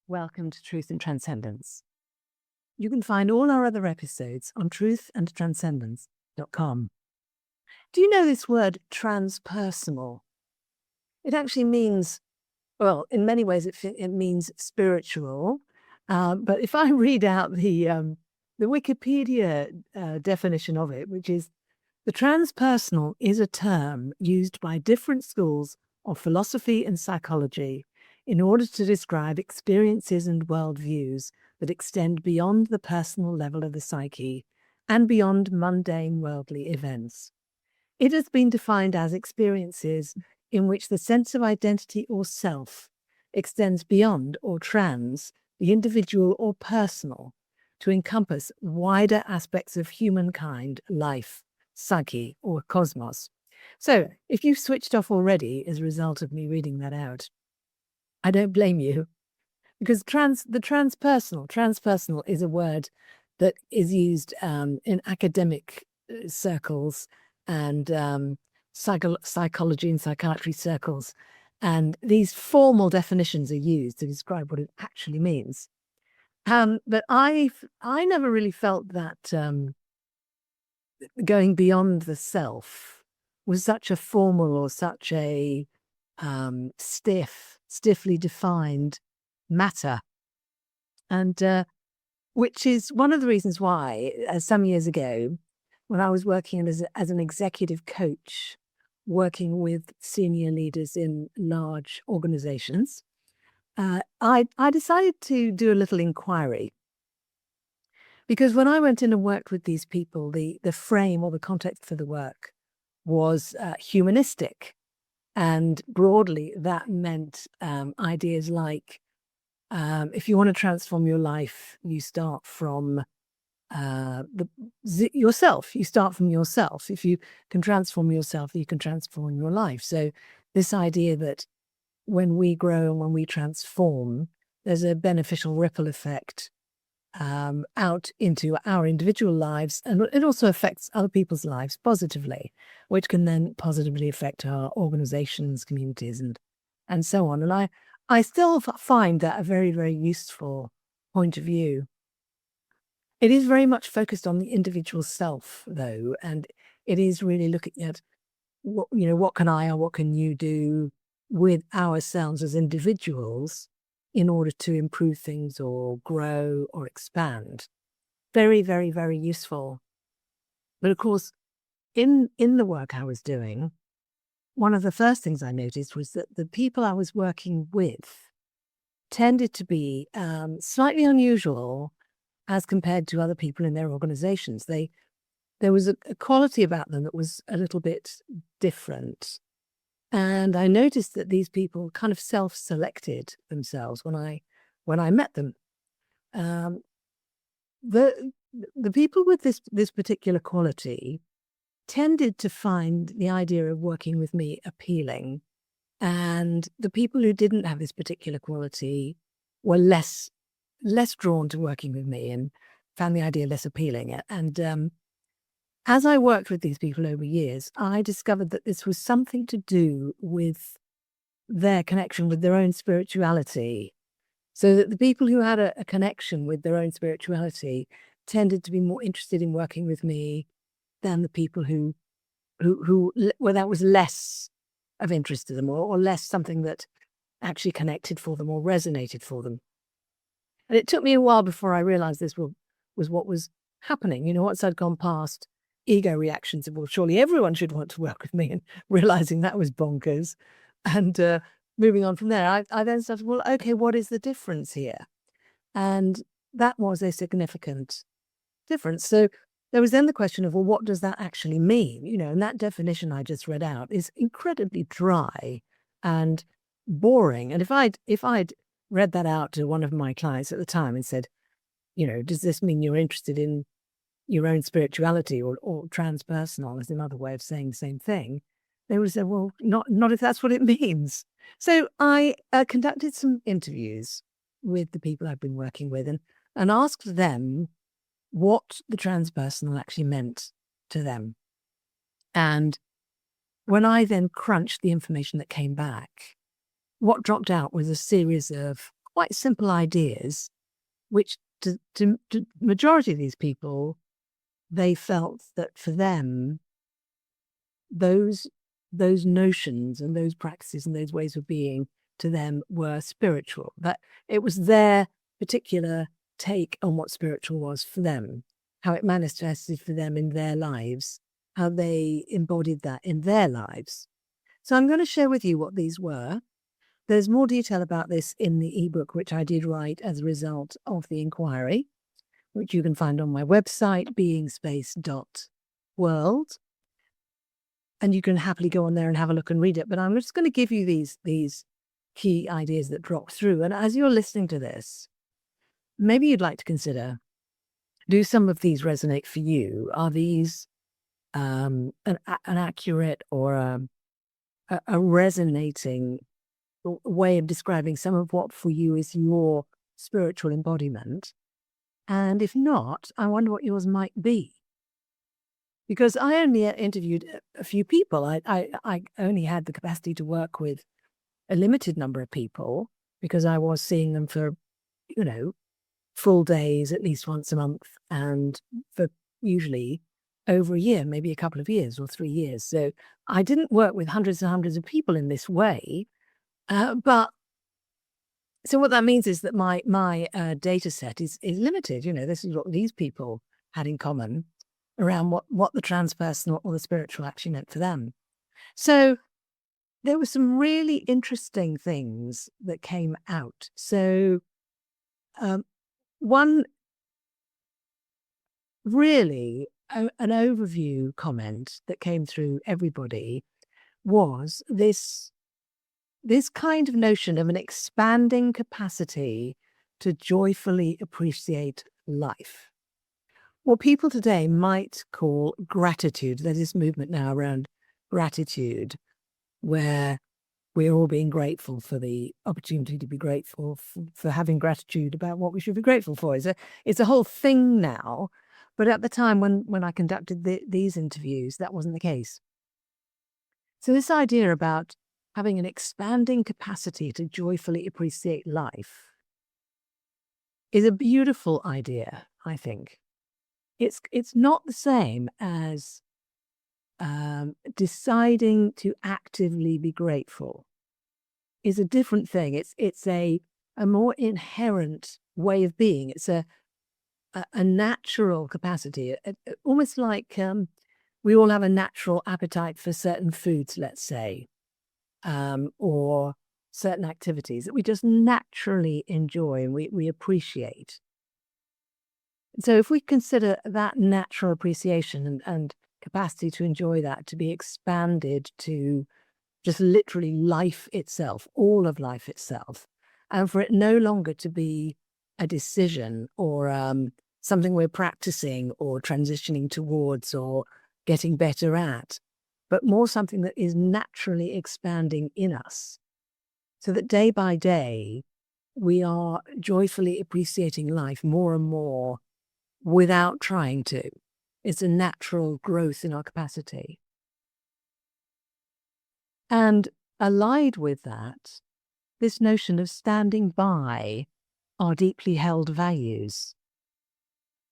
Welcome to Truth and Transcendence. You can find all our other episodes on truthandtranscendence.com. Do you know this word transpersonal? It actually means, well, in many ways it means spiritual. But if I read out the Wikipedia definition of it, which is the transpersonal is a term used by different schools of philosophy and psychology in order to describe experiences and worldviews that extend beyond the personal level of the psyche and beyond mundane worldly events. It has been defined as experiences in which the sense of identity or self extends beyond or trans the individual or personal to encompass wider aspects of humankind, life, psyche, or cosmos. So, if you've switched off already as a result of me reading that out, I don't blame you, because the transpersonal is a word that is used in academic circles and psychology and psychiatry circles, and these formal definitions are used to describe what it actually means. But I never really felt that going beyond the self was such a formal or such a stiffly defined matter. And which is one of the reasons why, some years ago, when I was working as an executive coach, working with senior leaders in large organizations, I decided to do a little inquiry. Because when I went in and worked with these people, the frame or the context for the work was humanistic. And broadly, that meant ideas like, if you want to transform your life, you start from yourself. You start from yourself. If you can transform yourself, you can transform your life. So this idea that when we grow and when we transform, there's a beneficial ripple effect out into our individual lives, and it also affects other people's lives positively, which can then positively affect our organizations, communities, and so on. And I still find that a very, very useful point of view. It is very much focused on the individual self, though, and it is really looking at what can I or what can you do with ourselves as individuals in order to improve things or grow or expand. Very, very, very useful. But of course, in the work I was doing, one of the first things I noticed was that the people I was working with tended to be slightly unusual as compared to other people in their organizations. There was a quality about them that was a little bit different. And I noticed that these people kind of self-selected themselves when I met them. The people with this particular quality tended to find the idea of working with me appealing, and the people who didn't have this particular quality were less drawn to working with me and found the idea less appealing. And as I worked with these people over years, I discovered that this was something to do with their connection with their own spirituality. So that the people who had a connection with their own spirituality tended to be more interested in working with me than the people who well, that was less of interest to them, or less something that actually connected for them or resonated for them. And it took me a while before I realized this was what was happening. Once I'd gone past ego reactions of, well, surely everyone should want to work with me, and realizing that was bonkers. And moving on from there, I then started, well, okay, what is the difference here? And that was a significant difference. So there was then the question of, well, what does that actually mean? And that definition I just read out is incredibly dry and boring. And if I'd read that out to one of my clients at the time and said, does this mean you're interested in your own spirituality or transpersonal, is another way of saying the same thing, they would have said, well, not if that's what it means. So I conducted some interviews with the people I've been working with and asked them what the transpersonal actually meant to them. And when I then crunched the information that came back, what dropped out was a series of quite simple ideas, which to majority of these people, they felt that for them, those notions and those practices and those ways of being to them were spiritual. That it was their particular take on what spiritual was for them, how it manifested for them in their lives, how they embodied that in their lives. So I'm going to share with you what these were. There's more detail about this in the ebook, which I did write as a result of the inquiry, which you can find on my website, beingspace.world. And you can happily go on there and have a look and read it. But I'm just going to give you these key ideas that drop through. And as you're listening to this, maybe you'd like to consider, do some of these resonate for you? Are these an accurate or a resonating way of describing some of what for you is your spiritual embodiment? And if not, I wonder what yours might be. Because I only interviewed a few people. I only had the capacity to work with a limited number of people because I was seeing them for, full days, at least once a month, and for usually over a year, maybe a couple of years or 3 years. So I didn't work with hundreds and hundreds of people in this way. But so what that means is that my data set is limited. This is what these people had in common around what the transpersonal or the spiritual actually meant for them. So there were some really interesting things that came out. So one really an overview comment that came through everybody was this kind of notion of an expanding capacity to joyfully appreciate life. What people today might call gratitude. There's this movement now around gratitude, where we're all being grateful for the opportunity to be grateful for having gratitude about what we should be grateful for. It's a whole thing now. But at the time when I conducted these interviews, that wasn't the case. So this idea about having an expanding capacity to joyfully appreciate life is a beautiful idea, I think. It's not the same as deciding to actively be grateful. Is a different thing. It's a more inherent way of being. It's a natural capacity, almost like we all have a natural appetite for certain foods, let's say, or certain activities that we just naturally enjoy and we appreciate. So if we consider that natural appreciation and capacity to enjoy that to be expanded to just literally life itself, all of life itself, and for it no longer to be a decision or something we're practicing or transitioning towards or getting better at, but more something that is naturally expanding in us, so that day by day we are joyfully appreciating life more and more without trying to. It's a natural growth in our capacity. And allied with that, this notion of standing by our deeply held values.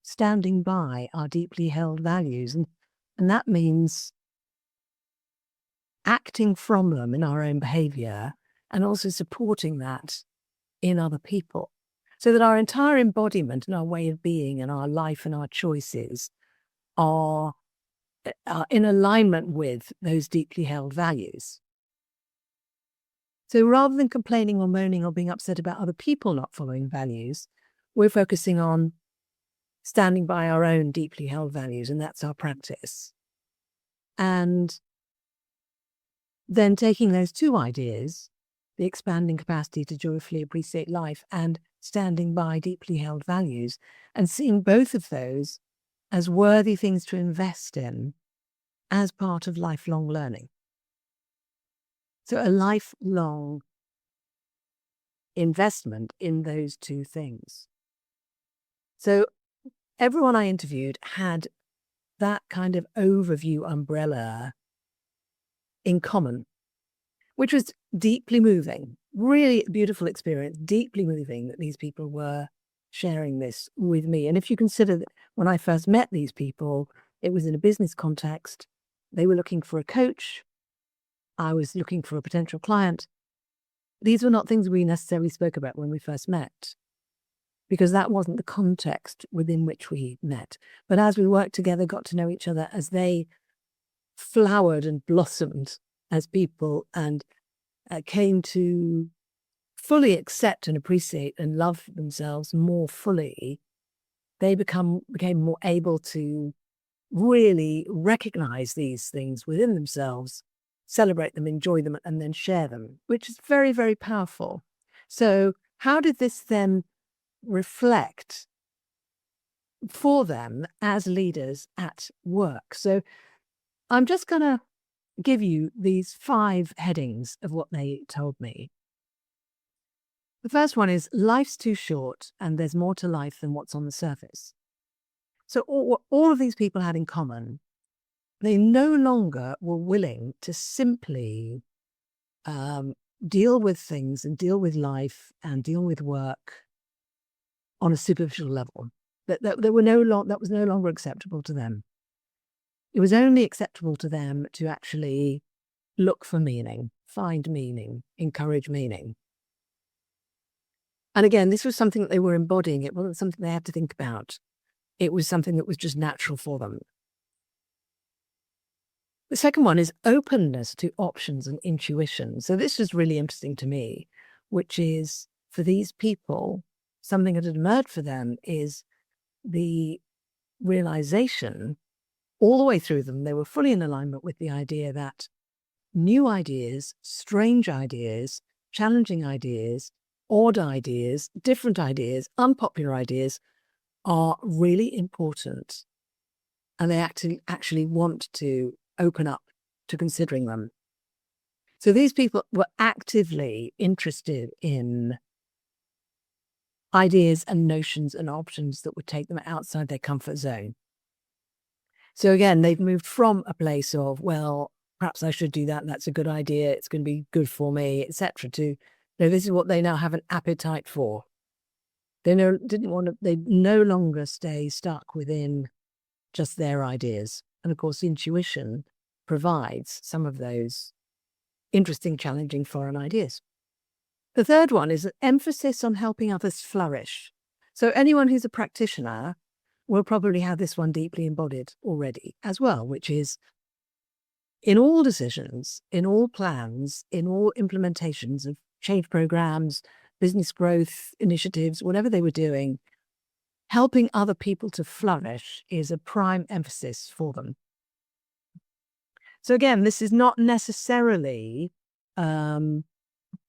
Standing by our deeply held values. And that means acting from them in our own behavior and also supporting that in other people. So that our entire embodiment and our way of being and our life and our choices are in alignment with those deeply held values. So rather than complaining or moaning or being upset about other people not following values, we're focusing on standing by our own deeply held values, and that's our practice. And then taking those two ideas, the expanding capacity to joyfully appreciate life and standing by deeply held values, and seeing both of those as worthy things to invest in as part of lifelong learning. So a lifelong investment in those two things. So everyone I interviewed had that kind of overview umbrella in common, which was deeply moving really beautiful experience, deeply moving that these people were sharing this with me. And if you consider that when I first met these people, it was in a business context. They were looking for a coach. I was looking for a potential client. These were not things we necessarily spoke about when we first met, because that wasn't the context within which we met. But as we worked together, got to know each other, as they flowered and blossomed as people and came to fully accept and appreciate and love themselves more fully, they became more able to really recognize these things within themselves, celebrate them, enjoy them, and then share them, which is very, very powerful. So how did this then reflect for them as leaders at work? So I'm just going to give you these 5 headings of what they told me. The first one is life's too short and there's more to life than what's on the surface. So all of these people had in common, they no longer were willing to simply deal with things and deal with life and deal with work on a superficial level. That was no longer acceptable to them. It was only acceptable to them to actually look for meaning, find meaning, encourage meaning. And again, this was something that they were embodying. It wasn't something they had to think about. It was something that was just natural for them. The second one is openness to options and intuition. So this was really interesting to me, which is for these people, something that had emerged for them is the realization all the way through them, they were fully in alignment with the idea that new ideas, strange ideas, challenging ideas, odd ideas, different ideas, unpopular ideas are really important. And they actually want to open up to considering them. So these people were actively interested in ideas and notions and options that would take them outside their comfort zone. So again, they've moved from a place of, well, perhaps I should do that. That's a good idea. It's going to be good for me, etc. To, this is what they now have an appetite for. They no longer stay stuck within just their ideas. And of course, intuition provides some of those interesting, challenging foreign ideas. The third one is an emphasis on helping others flourish. So anyone who's a practitioner will probably have this one deeply embodied already as well, which is in all decisions, in all plans, in all implementations of change programs, business growth initiatives, whatever they were doing, helping other people to flourish is a prime emphasis for them. So again, this is not necessarily an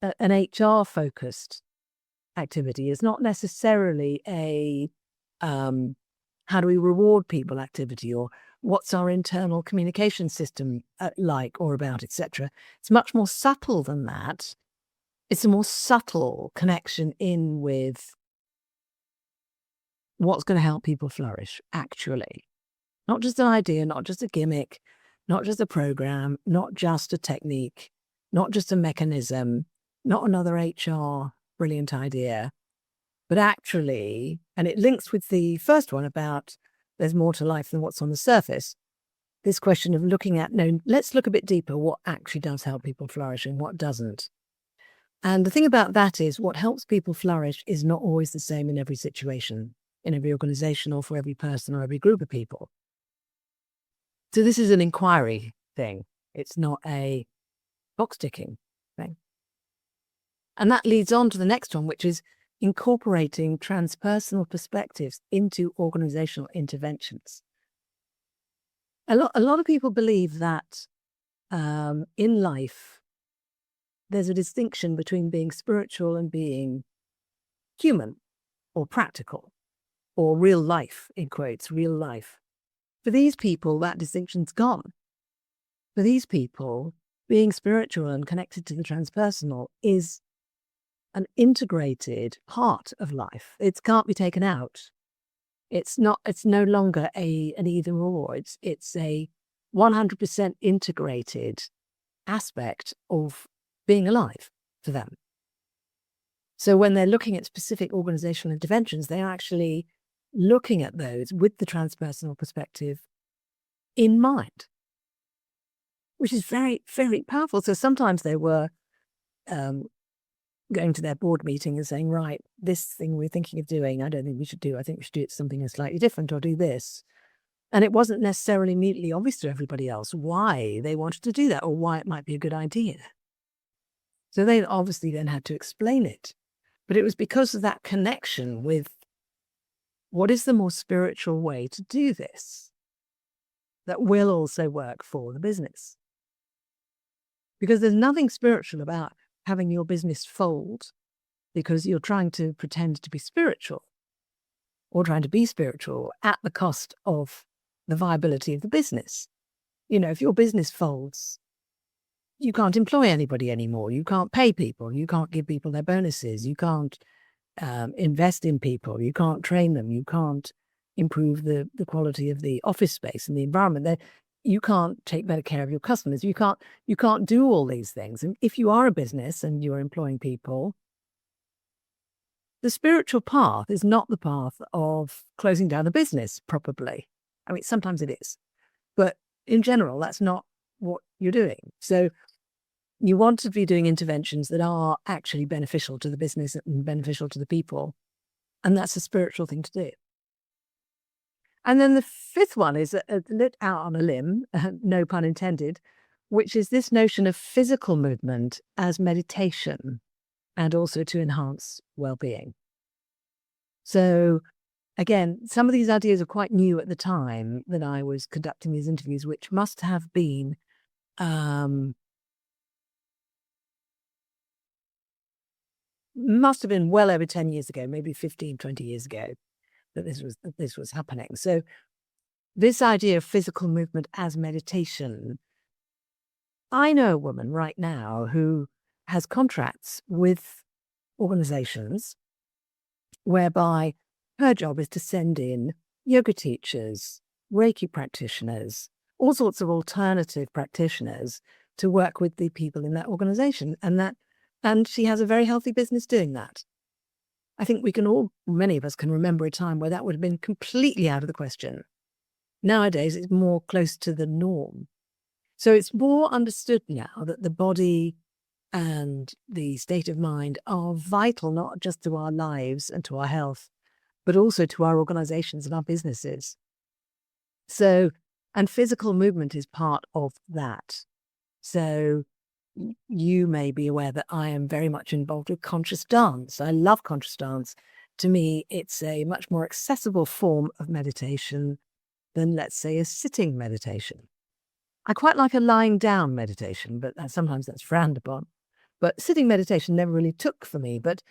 HR-focused activity. It's not necessarily a how do we reward people activity, or what's our internal communication system like or about, etc. It's much more subtle than that. It's a more subtle connection in with what's going to help people flourish, actually. Not just an idea, not just a gimmick, not just a program, not just a technique, not just a mechanism, not another HR brilliant idea, but actually, and it links with the first one about there's more to life than what's on the surface, this question of looking at, no, let's look a bit deeper, what actually does help people flourish and what doesn't. And the thing about that is what helps people flourish is not always the same in every situation, in every organization or for every person or every group of people. So this is an inquiry thing. It's not a box ticking thing. And that leads on to the next one, which is incorporating transpersonal perspectives into organizational interventions. A lot of people believe that in life, there's a distinction between being spiritual and being human or practical or real life, in quotes, real life. For these people, that distinction's gone. For these people, being spiritual and connected to the transpersonal is an integrated part of life. It can't be taken out. It's no longer an either or. It's a 100% integrated aspect of being alive for them. So when they're looking at specific organizational interventions, they're actually looking at those with the transpersonal perspective in mind, which is very, very powerful. So sometimes they were going to their board meeting and saying, right, this thing we're thinking of doing, I don't think we should do. I think we should do it something slightly different or do this. And it wasn't necessarily immediately obvious to everybody else why they wanted to do that or why it might be a good idea. So they obviously then had to explain it. But it was because of that connection with what is the more spiritual way to do this that will also work for the business. Because there's nothing spiritual about having your business fold because you're trying to pretend to be spiritual or trying to be spiritual at the cost of the viability of the business. You know, if your business folds, you can't employ anybody anymore. You can't pay people. You can't give people their bonuses. You can't invest in people. You can't train them. You can't improve the quality of the office space and the environment. You can't take better care of your customers. You can't do all these things. And if you are a business and you're employing people, the spiritual path is not the path of closing down the business, probably. I mean, sometimes it is. But in general, that's not what you're doing. So you want to be doing interventions that are actually beneficial to the business and beneficial to the people. And that's a spiritual thing to do. And then the fifth one is a lit out on a limb, no pun intended, which is this notion of physical movement as meditation and also to enhance well-being. So again, some of these ideas are quite new at the time that I was conducting these interviews, which must have been well over 10 years ago, maybe 15, 20 years ago, that this was happening. So this idea of physical movement as meditation, I know a woman right now who has contracts with organizations whereby her job is to send in yoga teachers, Reiki practitioners, all sorts of alternative practitioners to work with the people in that organization. And she has a very healthy business doing that. I think many of us can remember a time where that would have been completely out of the question. Nowadays, it's more close to the norm. So it's more understood now that the body and the state of mind are vital, not just to our lives and to our health, but also to our organizations and our businesses. So, and physical movement is part of that. So you may be aware that I am very much involved with conscious dance. I love conscious dance. To me, it's a much more accessible form of meditation than, let's say, a sitting meditation. I quite like a lying down meditation, but sometimes that's frowned upon. But sitting meditation never really took for me. But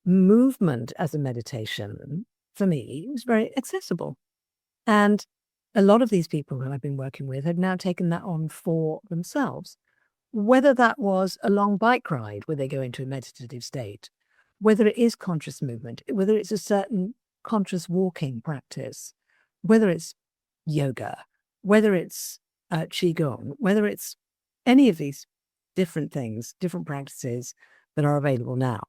movement as a meditation, for me, was very accessible. And a lot of these people who I've been working with have now taken that on for themselves. Whether that was a long bike ride where they go into a meditative state, whether it is conscious movement, whether it's a certain conscious walking practice, whether it's yoga, whether it's qigong, whether it's any of these different things, different practices that are available now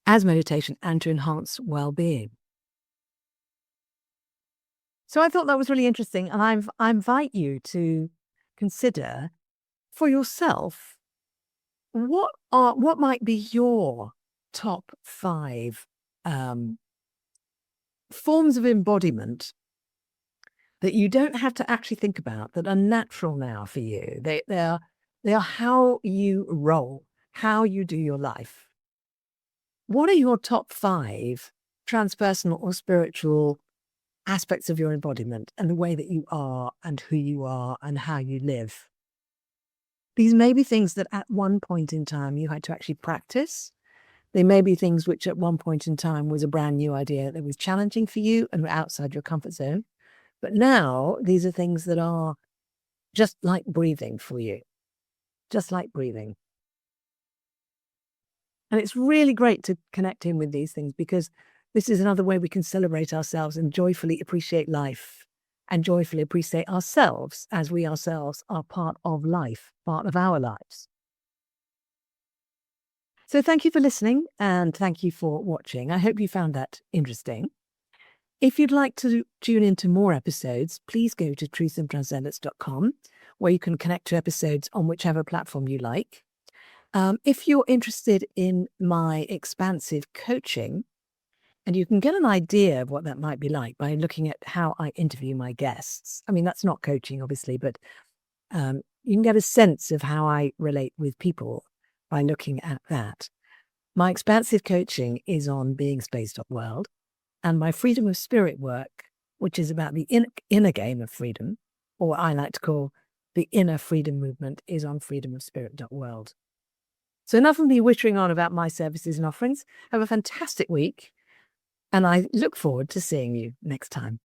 as meditation and to enhance well-being. So I thought that was really interesting, and I invite you to consider for yourself what might be your top 5 forms of embodiment that you don't have to actually think about, that are natural now for you. They are how you roll, how you do your life. What are your top 5 transpersonal or spiritual aspects of your embodiment and the way that you are and who you are and how you live? These may be things that at one point in time you had to actually practice. They may be things which at one point in time was a brand new idea that was challenging for you and were outside your comfort zone. But now these are things that are just like breathing for you, just like breathing. And it's really great to connect in with these things because this is another way we can celebrate ourselves and joyfully appreciate life and joyfully appreciate ourselves as we ourselves are part of life, part of our lives. So thank you for listening and thank you for watching. I hope you found that interesting. If you'd like to tune into more episodes, please go to truthandtranscendence.com, where you can connect to episodes on whichever platform you like. If you're interested in my expansive coaching, and you can get an idea of what that might be like by looking at how I interview my guests. I mean, that's not coaching, obviously, but you can get a sense of how I relate with people by looking at that. My expansive coaching is on beingspace.world, and my freedom of spirit work, which is about the inner game of freedom, or what I like to call the inner freedom movement, is on freedomofspirit.world. So enough of me wittering on about my services and offerings. Have a fantastic week, and I look forward to seeing you next time.